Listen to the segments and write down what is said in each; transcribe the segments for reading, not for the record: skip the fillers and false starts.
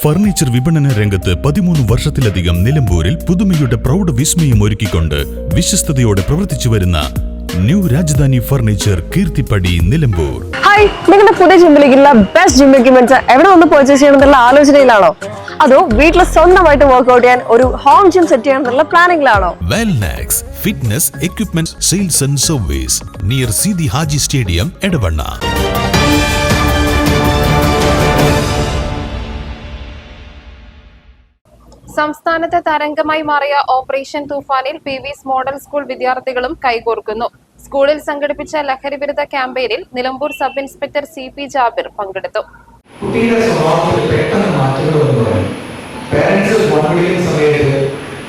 Furniture വിപണന രംഗത്ത് 13 വർഷത്തിലധികം നിലമ്പൂരിൽ പുതുമയുടെ പ്രൗഢ വിസ്മയം ഒരുക്കിക്കൊണ്ട് വിശ്വസ്തയോടെ പ്രവർത്തിച്ചു വരുന്ന new Rajdhani furniture Keerthippadi Nilambur. Hi, നിങ്ങളുടെ പുതിയ ജിമ്മിലേക്കുള്ള ബെസ്റ്റ് ജിം എക്യുപ്മെന്റ്സ് എവിടെ വന്ന് പർച്ചേസ് ചെയ്യണമെന്നുള്ള ആലോചനയിലാണോ? അതോ വീട്ടിൽ സ്വന്തമായിട്ട് വർക്ക്ഔട്ട് ചെയ്യാൻ ഒരു ഹോം ജിം സെറ്റ് ചെയ്യാനുള്ള പ്ലാനിംഗിലാണോ? Wellnex fitness equipment sales and service near Sidhi Haji stadium Edavanna. സംസ്ഥാനത്തെ തരംഗമായി മാറിയ ഓപ്പറേഷൻ തൂഫാനിൽ PV's മോഡൽ സ്കൂൾ വിദ്യാർത്ഥികളും കൈകോർക്കുന്നു. സ്കൂളിൽ സംഘടിപ്പിച്ച ലഹരി വിരുദ്ധ ക്യാമ്പയിനിൽ Nilambur sub inspector CP Jabir പങ്കെടുത്തു. കുട്ടിയുടെ സ്വഭാവത്തിൽ പെട്ടെന്ന് മാറ്റങ്ങൾ വന്നു. പേരൻസ് ഫോണിൽ സമയത്ത്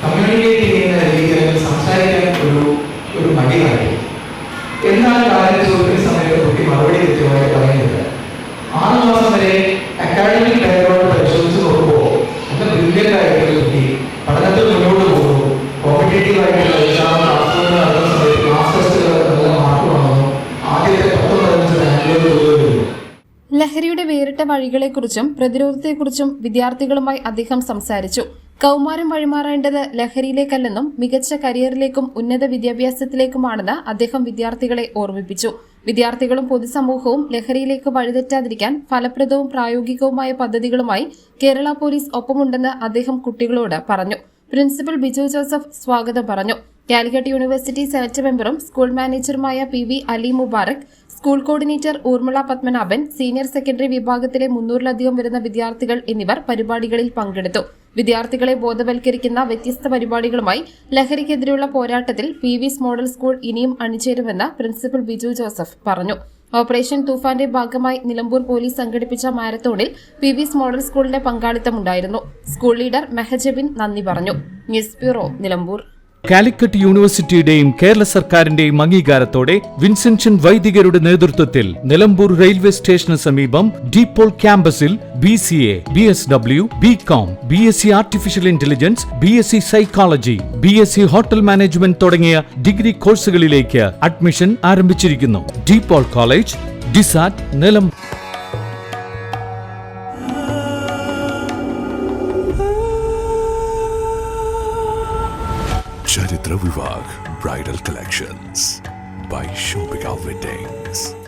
കമ്മ്യൂണിക്കേറ്റ് ചെയ്യുന്ന രീതിയിൽ സംസാരിക്കാൻ ഒരു മടിയായി. എന്നാൽ കാര്യം ചോദിക്കുന്ന സമയത്ത് കുട്ടി മറുപടി കൃത്യമായി പറയുന്നില്ല. 6 മാസം വരെ അക്കാഡമിക് ബാക്ക്ഗ്രൗണ്ട് പരിശോധിച്ച് നോക്കുമ്പോൾ നല്ല ബ്രില്യൻ്റ് ആയിട്ടുള്ള കുട്ടി പഠനത്തിൽ മുന്നോട്ട് പോകുന്നു. കോമ്പറ്റേറ്റീവ് ആയിട്ടുള്ള എക്സാം നടത്തുന്ന സമയത്ത് ക്ലാസ് ടെസ്റ്റുകൾ നല്ല മാർക്ക് വന്നു. ആദ്യത്തെ 10-15 റാങ്കുകൾ വരുന്നു. ലഹരിയുടെ വേറിട്ട വഴികളെക്കുറിച്ചും പ്രതിരോധത്തെക്കുറിച്ചും വിദ്യാർത്ഥികളുമായി അദ്ദേഹം സംസാരിച്ചു. കൗമാരം വഴിമാറേണ്ടത് ലഹരിയിലേക്കല്ലെന്നും മികച്ച കരിയറിലേക്കും ഉന്നത വിദ്യാഭ്യാസത്തിലേക്കുമാണെന്ന് അദ്ദേഹം വിദ്യാർത്ഥികളെ ഓർമ്മിപ്പിച്ചു. വിദ്യാർത്ഥികളും പൊതുസമൂഹവും ലഹരിയിലേക്ക് വഴിതെറ്റാതിരിക്കാൻ ഫലപ്രദവും പ്രായോഗികവുമായ പദ്ധതികളുമായി കേരള പോലീസ് ഒപ്പമുണ്ടെന്ന് അദ്ദേഹം കുട്ടികളോട് പറഞ്ഞു. പ്രിൻസിപ്പൽ ബിജു ജോസഫ് സ്വാഗതം പറഞ്ഞു. കാലിക്കറ്റ് യൂണിവേഴ്സിറ്റി സെനറ്റ് മെമ്പറും സ്കൂൾ മാനേജറുമായ PV Ali Mubarak, school coordinator Urmila Padmanabhan, senior secondary വിഭാഗത്തിലെ 300-ലധികം വരുന്ന വിദ്യാർത്ഥികൾ എന്നിവർ പരിപാടികളിൽ പങ്കെടുത്തു. വിദ്യാർത്ഥികളെ ബോധവൽക്കരിക്കുന്ന വ്യത്യസ്ത പരിപാടികളുമായി ലഹരിക്കെതിരെയുള്ള പോരാട്ടത്തിൽ PV's മോഡൽ സ്കൂൾ ഇനിയും അണിചേരുമെന്ന് പ്രിൻസിപ്പൽ ബിജു ജോസഫ് പറഞ്ഞു. ഓപ്പറേഷൻ തൂഫാന്റെ ഭാഗമായി നിലമ്പൂർ പോലീസ് സംഘടിപ്പിച്ച മാരത്തോണിൽ PV's മോഡൽ സ്കൂളിന്റെ പങ്കാളിത്തമുണ്ടായിരുന്നു. സ്കൂൾ ലീഡർ മെഹജബിൻ നന്ദി പറഞ്ഞു. News bureau, Nilambur. കാലിക്കറ്റ് യൂണിവേഴ്സിറ്റിയുടെയും കേരള സർക്കാരിന്റെയും അംഗീകാരത്തോടെ വിൻസെൻഷൻ വൈദികരുടെ നേതൃത്വത്തിൽ നിലമ്പൂർ റെയിൽവേ സ്റ്റേഷന് സമീപം ഡീപോൾ ക്യാമ്പസിൽ BCA, BSW, BCom, BSc artificial intelligence, BSc psychology, BSc hotel management തുടങ്ങിയ ഡിഗ്രി കോഴ്സുകളിലേക്ക് അഡ്മിഷൻ ആരംഭിച്ചിരിക്കുന്നു. ഡീപോൾ കോളേജ്, ഡിസാറ്റ്, Nilambur. Charitra Vivag Bridal Collections by Shobhika Weddings.